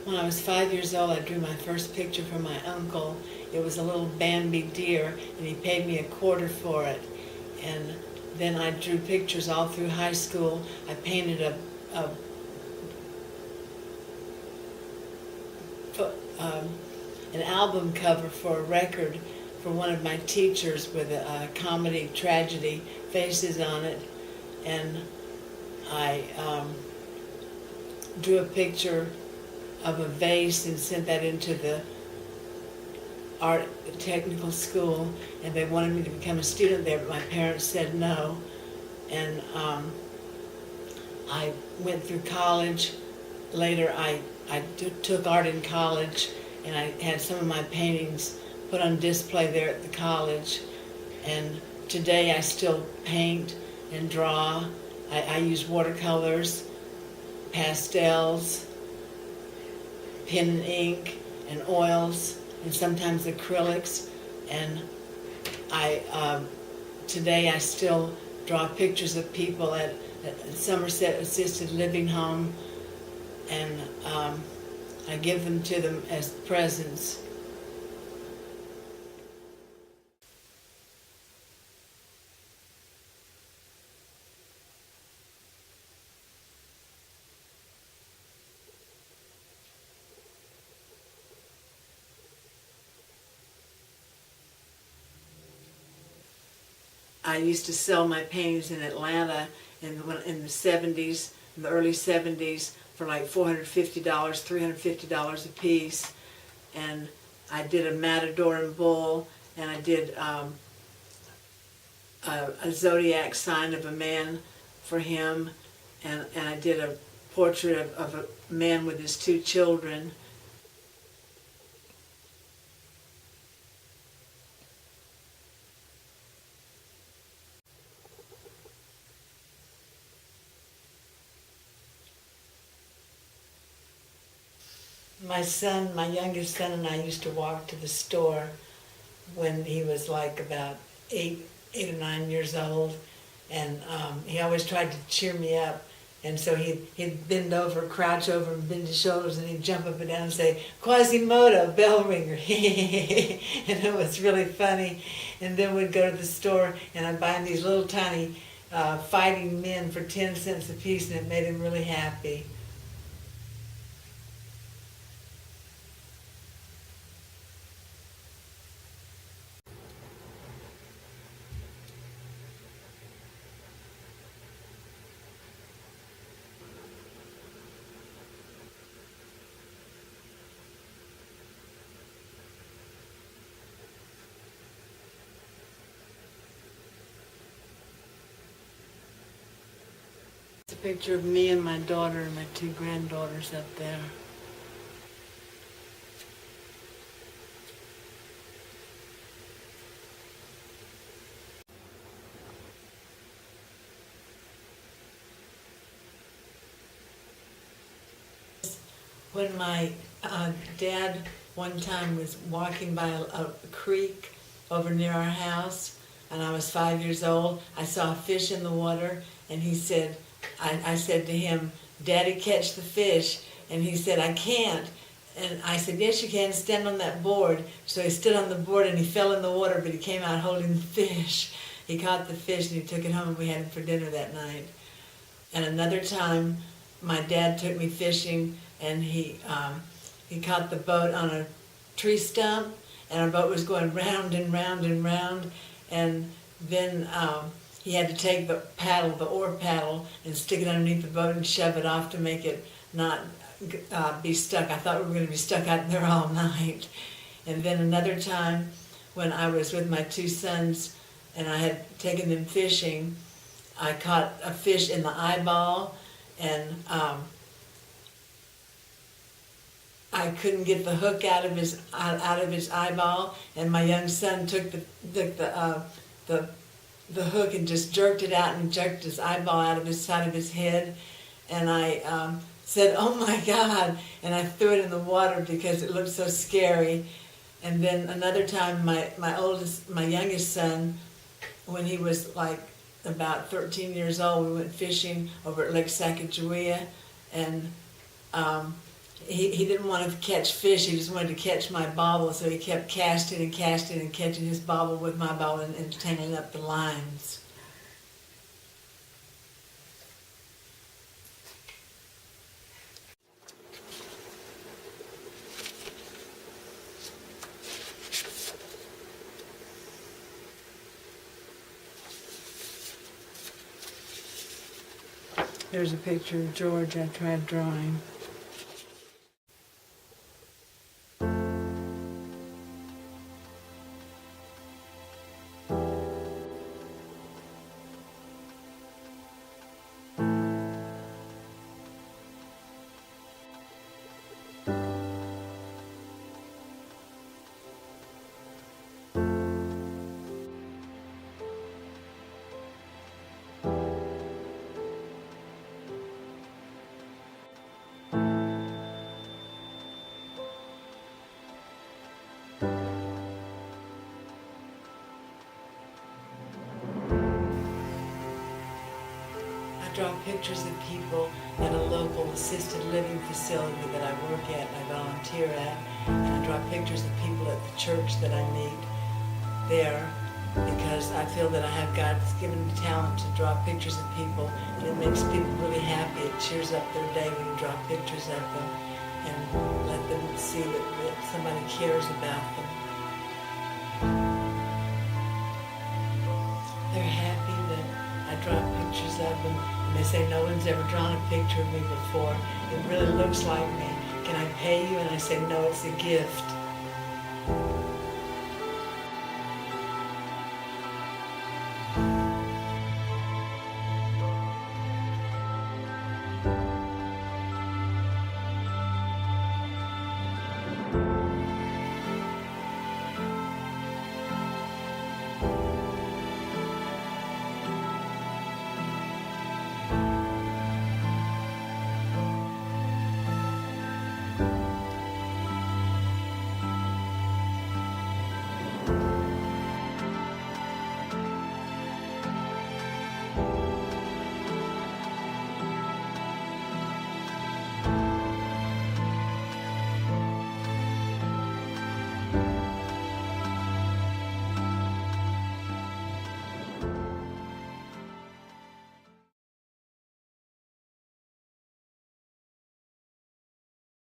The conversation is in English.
When I was 5 years old, I drew my first picture for my uncle. It was a little Bambi deer, and he paid me $1 for it. And then I drew pictures all through high school. I painted an album cover for a record for one of my teachers with a comedy tragedy faces on it. And I drew a picture of a vase and sent that into the art technical school, and they wanted me to become a student there, but my parents said no. And I went through college. Later I took art in college, and I had some of my paintings put on display there at the college. And today I still paint and draw. I use watercolors, pastels, pen and ink, and oils, and sometimes acrylics. And today I still draw pictures of people at Somerset Assisted Living Home, and I give them to them as presents. I used to sell my paintings in Atlanta in the 70s, in the early 70s, for like $450, $350 a piece. And I did a matador and bull, and I did a zodiac sign of a man for him, and I did a portrait of a man with his 2 children. My youngest son and I used to walk to the store when he was like about 8 or 9 years old, and he always tried to cheer me up. And so he'd bend over, crouch over, and bend his shoulders, and he'd jump up and down and say, "Quasimodo, bell ringer." And it was really funny. And then we'd go to the store, and I'd buy him these little tiny fighting men for 10 cents a piece, and it made him really happy. It's a picture of me and my daughter and my 2 granddaughters up there. When my dad one time was walking by a creek over near our house, and I was 5 years old, I saw a fish in the water, and he said, I said to him, "Daddy, catch the fish." And he said, "I can't." And I said, "Yes, you can, stand on that board." So he stood on the board, and he fell in the water, but he came out holding the fish. He caught the fish, and he took it home, and we had him for dinner that night. And another time, my dad took me fishing, and he caught the boat on a tree stump, and our boat was going round and round and round, and then he had to take the oar paddle, and stick it underneath the boat and shove it off to make it not be stuck. I thought we were going to be stuck out there all night. And then another time, when I was with my 2 sons, and I had taken them fishing, I caught a fish in the eyeball, and I couldn't get the hook out of his eyeball, and my young son took the hook and just jerked it out and jerked his eyeball out of his side of his head. And I said, "Oh my God," and I threw it in the water because it looked so scary. And then another time, my youngest son, when he was like about 13 years old, we went fishing over at Lake Sacagawea, and he didn't want to catch fish, he just wanted to catch my bobble, so he kept casting and casting and catching his bobble with my bobble and tangling up the lines. Here's a picture of George I tried drawing. I draw pictures of people at a local assisted living facility that I work at and I volunteer at. And I draw pictures of people at the church that I meet there because I feel that I have God's given me talent to draw pictures of people, and it makes people really happy. It cheers up their day when you draw pictures of them and let them see that somebody cares about them. They're happy that I draw pictures of them, and they say, no one's ever drawn a picture of me before. It really looks like me. Can I pay you? And I say, no, it's a gift.